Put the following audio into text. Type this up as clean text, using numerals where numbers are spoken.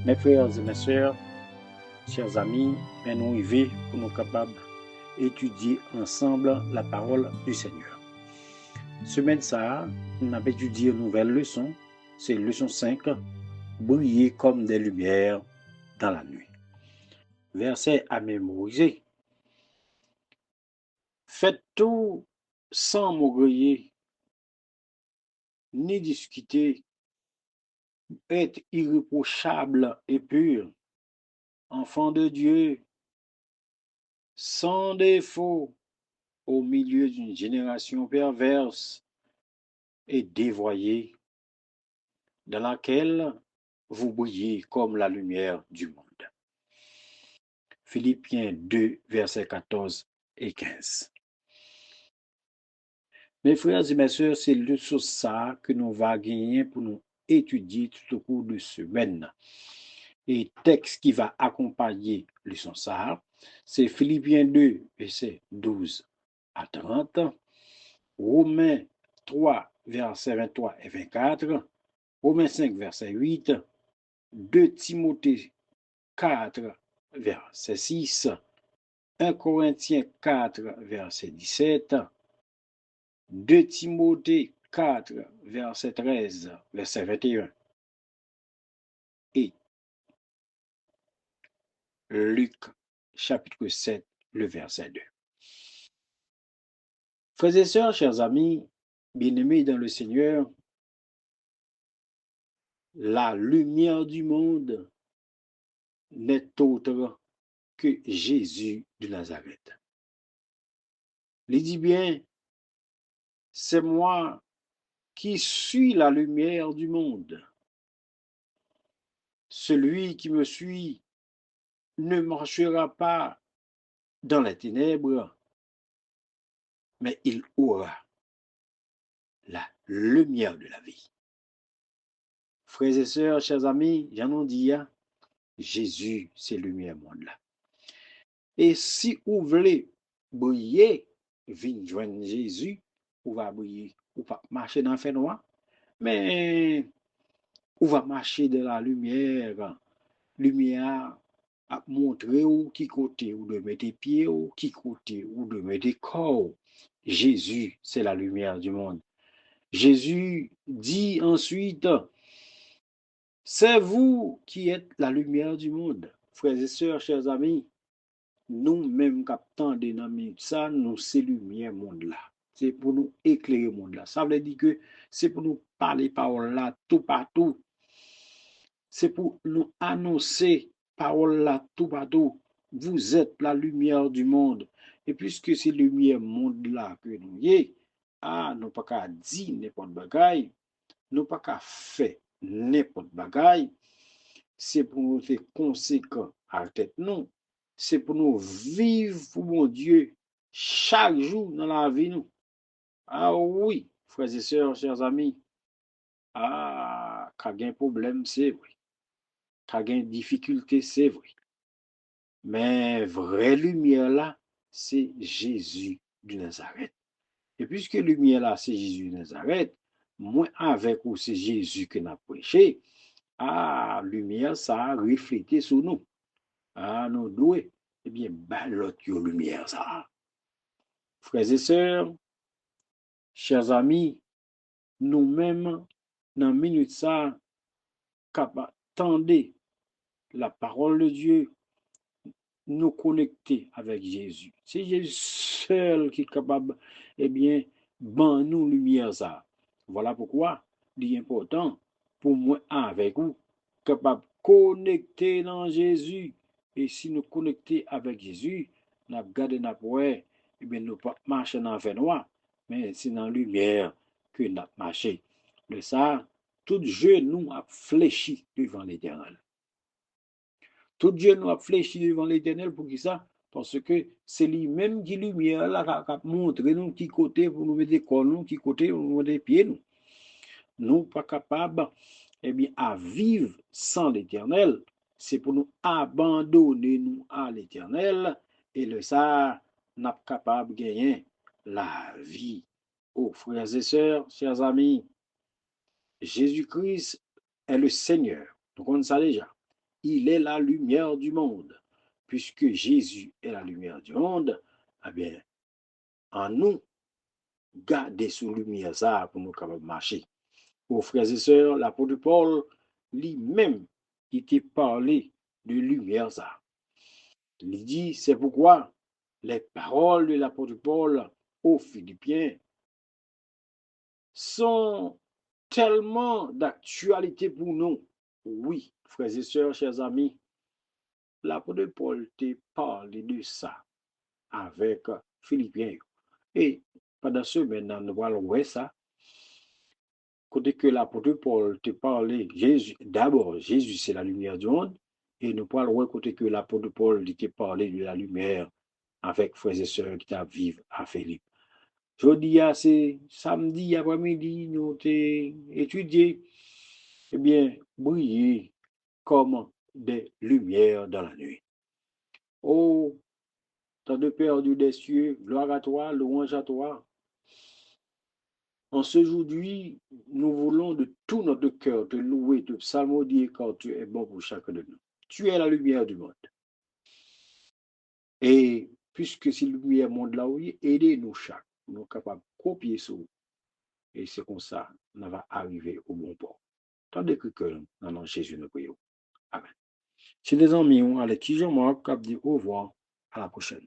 Mes frères et mes sœurs, chers amis, nous arrivons pour nous capables d'étudier ensemble la parole du Seigneur. Semaine ça, nous avons étudié une nouvelle leçon, c'est leçon 5, briller comme des lumières dans la nuit. Verset à mémoriser. Faites tout sans m'orgueiller, ni discuter, être irréprochable et pur, enfant de Dieu, sans défaut, au milieu d'une génération perverse et dévoyée, dans laquelle vous brillez comme la lumière du monde. Philippiens 2, versets 14 et 15. Mes frères et mes sœurs, c'est le sur ça que nous va gagner pour nous étudier tout au cours de semaine. Et texte qui va accompagner le son ça, c'est Philippiens 2, versets 12 à 30, Romains 3, versets 23 et 24, Romains 5, verset 8, 2 Timothée 4, verset 6, 1 Corinthiens 4, verset 17, 2 Timothée 4, verset 13, verset 21, et Luc chapitre 7, le verset 2. Frères et sœurs, chers amis, bien-aimés dans le Seigneur, la lumière du monde n'est autre que Jésus de Nazareth. Il dit bien, c'est moi qui suis la lumière du monde. Celui qui me suit ne marchera pas dans les ténèbres, mais il aura la lumière de la vie. Frères et sœurs, chers amis, j'en ai dit, Jésus, c'est lumière monde là. Et si vous voulez briller, venez joindre Jésus, vous va briller, ou pas marcher dans le fait noir, mais vous va marcher de la lumière. Lumière a montré où qui côté où de mettre pieds, ou qui côté où de mettre corps. Jésus, c'est la lumière du monde. Jésus dit ensuite, c'est vous qui êtes la lumière du monde. Frères et sœurs, chers amis, nous-mêmes captants de ça, nous c'est lumière monde là. C'est pour nous éclairer le monde là. Ça veut dire que c'est pour nous parler parole là tout partout. C'est pour nous annoncer parole là tout partout. Vous êtes la lumière du monde. Et puisque c'est lumière monde là que nous y nous pas qu'à dire n'importe bagaille, nous pas qu'à faire n'importe bagaille. C'est pour nous être conséquents à tête nous. C'est pour nous vivre pour mon Dieu chaque jour dans la vie nous. Ah oui, frères et sœurs, chers amis. Quand il y a un problème, c'est vrai. Quand il y a une difficulté, c'est vrai. Mais vraie lumière là, c'est Jésus de Nazareth. Et puisque lumière là, c'est Jésus de Nazareth, moi avec vous, c'est Jésus que n'a prêché. Lumière, ça a reflété sur nous. Nous doués. Eh bien, l'autre lumière, ça. Frères et sœurs, chers amis, nous-mêmes, dans une minute ça, tendez la parole de Dieu, nous connecter avec Jésus. C'est Jésus seul qui est capable, eh bien, ban nous lumière ça. Voilà pourquoi il est important pour moi avec vous, capable de connecter dans Jésus. Et si nous connecter avec Jésus, nous gardons notre ouais, eh bien, nous pas marcher dans le noir, mais c'est dans la lumière que nous marchons. De ça, tout genou a fléchi devant l'Éternel. Tout Dieu nous a fléchi devant l'Éternel pour qui ça? Parce que c'est lui-même qui lumière là qui a montré nous qui côté pour nous mettre corps nous, qui côté pour nous mettre pieds nous. Nous pas capables eh bien à vivre sans l'Éternel, c'est pour nous abandonner nous à l'Éternel et le ça n'a pas capable de gagner la vie. Oh frères et sœurs, chers amis, Jésus-Christ est le Seigneur. Donc on sait déjà. il est la lumière du monde. Puisque Jésus est la lumière du monde, eh bien, en nous, garder sous lumière ça pour nous capables de marcher. Aux frères et sœurs, l'apôtre Paul lui-même, il t'a parlé de lumière ça. Il dit, c'est pourquoi les paroles de l'apôtre Paul aux Philippiens sont tellement d'actualité pour nous. Oui, frères et sœurs, chers amis, l'apôtre Paul t'a parlé de ça avec Philippiens. Et pendant ce maintenant, nous allons voir ça. Côté que l'apôtre Paul te parlait, Jésus, d'abord, Jésus, c'est la lumière du monde. Et nous parlons côté que l'apôtre Paul te parlait de la lumière avec frères et sœurs qui vivent à Philippe. Jeudi, c'est samedi après-midi, nous avons étudié, eh bien, briller comme des lumières dans la nuit. Oh, tant de perdu des cieux, gloire à toi, louange à toi. En ce jour-là, nous voulons de tout notre cœur te louer, te psalmodier, car tu es bon pour chacun de nous. Tu es la lumière du monde. Et puisque c'est la lumière du monde là, oui, aidez-nous chaque. Nous sommes capables de copier ça. Et c'est comme ça, on va arriver au bon port. Tandis que dans le nom de Jésus, nous prions. Amen. C'est des amis, on a les petits gens, qui dit au revoir. À la prochaine.